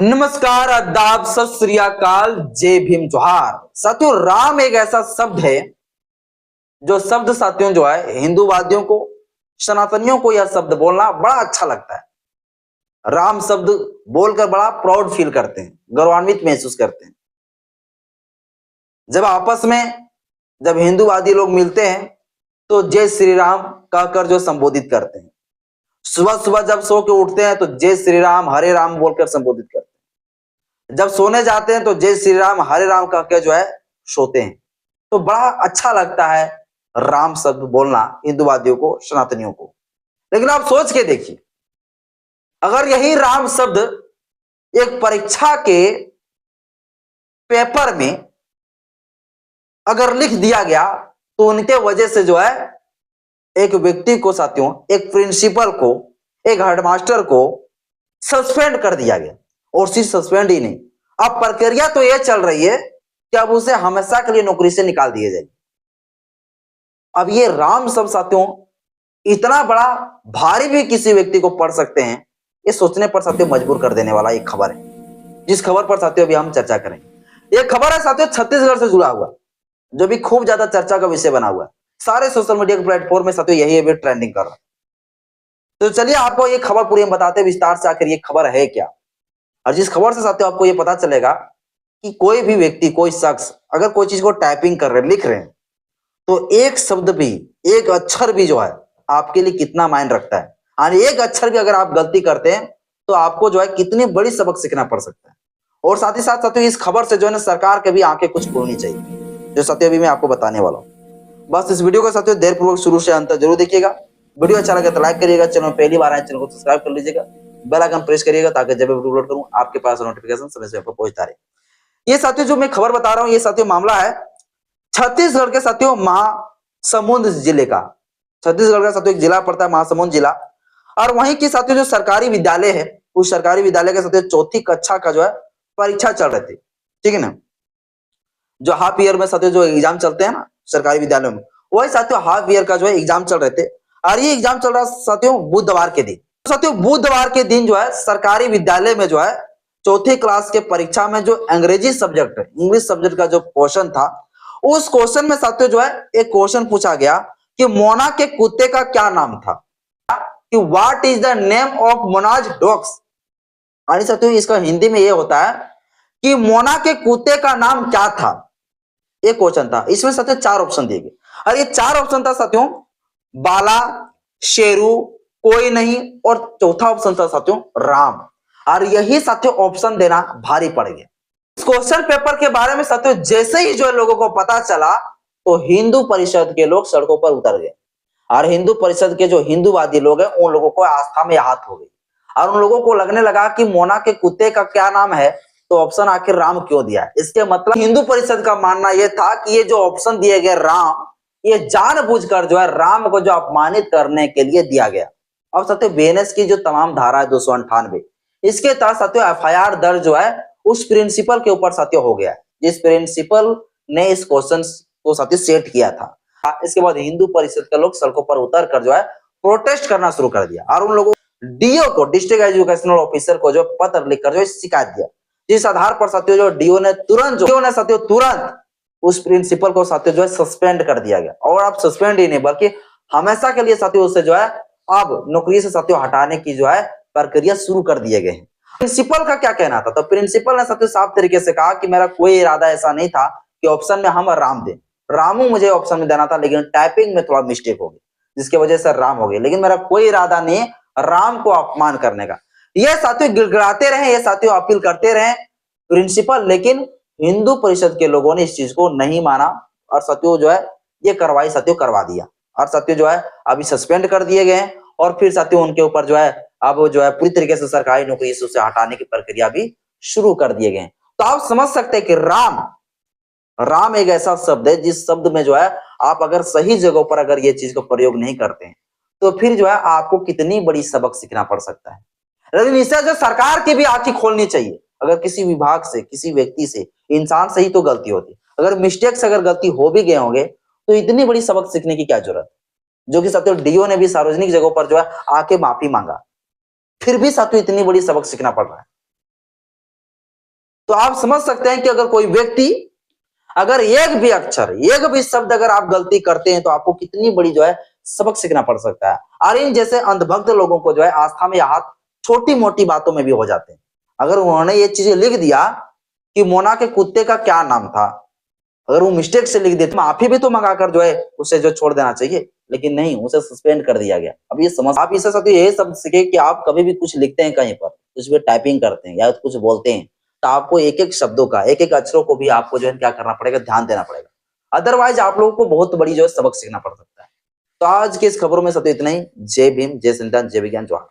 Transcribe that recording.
नमस्कार, आदाब, सत श्री अकाल, जय भीम, जोहार। साथियों, राम एक ऐसा शब्द है जो शब्द साथियों जो है हिंदूवादियों को, सनातनियों को यह शब्द बोलना बड़ा अच्छा लगता है। राम शब्द बोलकर बड़ा प्राउड फील करते हैं, गौरवान्वित महसूस करते हैं। जब आपस में जब हिंदूवादी लोग मिलते हैं तो जय श्री राम कहकर जो संबोधित करते हैं। सुबह सुबह जब सो के उठते हैं तो जय श्री राम हरे राम बोलकर संबोधित करते हैं। जब सोने जाते हैं तो जय श्री राम हरे राम कह के जो है सोते हैं। तो बड़ा अच्छा लगता है राम शब्द बोलना हिंदूवादियों को, सनातनियों को। लेकिन आप सोच के देखिए, अगर यही राम शब्द एक परीक्षा के पेपर में अगर लिख दिया गया तो उनके वजह से जो है एक व्यक्ति को साथियों, एक प्रिंसिपल को, एक हेडमास्टर को सस्पेंड कर दिया गया। और सिर्फ सस्पेंड ही नहीं, अब प्रक्रिया तो यह चल रही है कि अब उसे हमेशा के लिए नौकरी से निकाल दिया जाए। अब ये राम शब्द साथियों इतना बड़ा भारी भी किसी व्यक्ति को पढ़ सकते हैं, ये सोचने पर साथियों मजबूर कर देने वाला एक खबर है, जिस खबर पर साथियों अभी हम चर्चा करेंगे। ये खबर है साथियों छत्तीसगढ़ से जुड़ा हुआ, जो भी खूब ज्यादा चर्चा का विषय बना हुआ है। सारे सोशल मीडिया के प्लेटफॉर्म में साथियों यही अभी ट्रेंडिंग कर रहा है। तो चलिए आपको ये खबर पूरी हम बताते हैं विस्तार से, आखिर ये खबर है क्या। और जिस खबर से साथियों आपको ये पता चलेगा कि कोई भी व्यक्ति, कोई शख्स अगर कोई चीज को टाइपिंग कर रहे, लिख रहे हैं, तो एक शब्द भी, एक अक्षर भी जो है आपके लिए कितना मायने रखता है। और एक अक्षर भी अगर आप गलती करते हैं तो आपको जो है कितनी बड़ी सबक सीखना पड़ सकता है। और साथ ही साथ साथियों इस खबर से जो है ना सरकार के भी आंखें कुछ खोलनी चाहिए, जो साथियों अभी मैं आपको बताने वाला हूँ। बस इस वीडियो को साथियों देर पूर्वक शुरू से अंत तक जरूर देखिएगा। वीडियो अच्छा लगे तो लाइक करिएगा, चैनल पहली बार आए चैनल को सब्सक्राइब कर लीजिएगा, बेल आइकन प्रेस करिएगा ताकि जब वीडियो अपलोड करूं आपके पास नोटिफिकेशन समय से आपको पहुंचता रहे। ये साथियों जो मैं खबर बता रहा हूं, ये साथियों मामला है छत्तीसगढ़ के साथियों महासमुंद जिले का। छत्तीसगढ़ का साथियों एक जिला पड़ता है महासमुंद जिला, और वहीं की साथियों जो सरकारी विद्यालय है, उस सरकारी विद्यालय के साथियों चौथी कक्षा का जो है परीक्षा चल रही थी, ठीक है ना। जो हाफ ईयर में साथियों जो एग्जाम चलते हैं ना सरकारी विद्यालयों में, वही साथियों हाफ ईयर का जो है एग्जाम चल रहे थे। और ये एग्जाम चल रहा साथियों बुधवार के दिन। साथियों बुधवार के दिन जो है सरकारी विद्यालय में जो है चौथी क्लास के परीक्षा में जो अंग्रेजी सब्जेक्ट, इंग्लिश सब्जेक्ट का जो क्वेश्चन था, उस क्वेश्चन में साथियों जो है एक क्वेश्चन पूछा गया कि मोना के कुत्ते का क्या नाम था, कि what is the name of मोनाज डॉग्स। और साथियों इसका हिंदी में ये होता है कि मोना के कुत्ते का नाम क्या था। एक क्वेश्चन था, इसमें साथियों 4 ऑप्शन दिए गए, और ये 4 ऑप्शन था साथियों बाला, शेरू, कोई नहीं, और चौथा ऑप्शन था साथियों राम। और यही साथियों ऑप्शन देना भारी पड़ गया। इस क्वेश्चन पेपर के बारे में साथियों जैसे ही जो लोगों को पता चला तो हिंदू परिषद के लोग सड़कों पर उतर गए। और हिंदू परिषद के जो हिंदूवादी लोग हैं उन लोगों को आस्था में आहत हो गई, और उन लोगों को लगने लगा कि मोना के कुत्ते का क्या नाम है, तो ऑप्शन आखिर राम क्यों दिया है। इसके मतलब हिंदू परिषद का मानना यह था कि ये जो ऑप्शन दिए गए राम, ये जानबूझकर जो है राम को जो अपमानित करने के लिए दिया गया। अब साथियों बीएनएस की जो तमाम धारा है 298, इसके तहत साथियों एफआईआर दर्ज जो है उस प्रिंसिपल के ऊपर साथियों हो गया, जिस प्रिंसिपल ने इस क्वेश्चन को साथियों सेट किया था। इसके बाद हिंदू परिषद के लोग सड़कों पर उतर कर जो है प्रोटेस्ट करना शुरू कर दिया, और उन लोगों डीओ को, डिस्ट्रिक्ट एजुकेशनल ऑफिसर को जो पत्र लिखकर जो शिकायत दिया, जिस आधार पर साथियों जो डीओ ने तुरंत उस प्रिंसिपल को साथियों जो है सस्पेंड कर दिया गया। और अब सस्पेंड ही नहीं बल्कि हमेशा के लिए साथियों उसे जो है अब नौकरी से साथियों हटाने की जो है प्रक्रिया शुरू कर दिए गए हैं। प्रिंसिपल का क्या कहना था, तो प्रिंसिपल ने साथियों साफ तरीके से कहा कि मेरा कोई इरादा ऐसा नहीं था कि ऑप्शन में हम राम दें, रामू मुझे ऑप्शन में देना था, लेकिन टाइपिंग में थोड़ा मिस्टेक हो गई जिसकी वजह से राम हो गई, लेकिन मेरा कोई इरादा नहीं राम को अपमान करने का। ये साथियों गिड़गिड़ाते रहे, ये साथियों अपील करते रहे प्रिंसिपल, लेकिन हिंदू परिषद के लोगों ने इस चीज को नहीं माना, और साथियों जो है ये कार्रवाई साथियों करवा दिया, और साथियों जो है अभी सस्पेंड कर दिए गए हैं। और फिर साथियों उनके ऊपर जो है अब जो है पूरी तरीके से सरकारी नौकरी से हटाने की प्रक्रिया भी शुरू कर दिए गए। तो आप समझ सकते हैं कि राम एक ऐसा शब्द है जिस शब्द में जो है आप अगर सही जगहों पर अगर ये चीज को प्रयोग नहीं करते हैं तो फिर जो है आपको कितनी बड़ी सबक सीखना पड़ सकता है। लेकिन इससे जो सरकार की भी आंखें खोलनी चाहिए। अगर किसी विभाग से, किसी व्यक्ति से, इंसान से ही तो गलती होती, अगर मिस्टेक से अगर गलती हो भी गए होंगे तो इतनी बड़ी सबक सीखने की क्या जरूरत, जो कि साथियों डीओ ने भी सार्वजनिक जगहों पर जो है आके माफी मांगा, फिर भी साथियों इतनी बड़ी सबक सीखना पड़ रहा है। तो आप समझ सकते हैं कि अगर कोई व्यक्ति अगर एक भी अक्षर, एक भी शब्द अगर आप गलती करते हैं तो आपको कितनी बड़ी जो है सबक सीखना पड़ सकता है। और इन जैसे अंधभक्त लोगों को जो है आस्था में हाथ छोटी मोटी बातों में भी हो जाते हैं। अगर उन्होंने ये चीजें लिख दिया कि मोना के कुत्ते का क्या नाम था, अगर वो मिस्टेक से लिख देते, माफी भी तो मंगाकर जो है उसे जो छोड़ देना चाहिए, लेकिन नहीं, उसे सस्पेंड कर दिया गया। अब ये समझ, आप इससे साथ ये सब सीखे कि आप कभी भी कुछ लिखते हैं कहीं पर, कुछ भी टाइपिंग करते हैं या कुछ बोलते हैं, तो आपको एक एक शब्दों का, एक एक अक्षरों को भी आपको जो है क्या करना पड़ेगा, ध्यान देना पड़ेगा। अदरवाइज आप लोगों को बहुत बड़ी जो है सबक सीखना पड़ सकता है। तो आज की इस खबरों में सब इतना ही। जय भीम, जय संविधान, जय विज्ञान, जवाहर।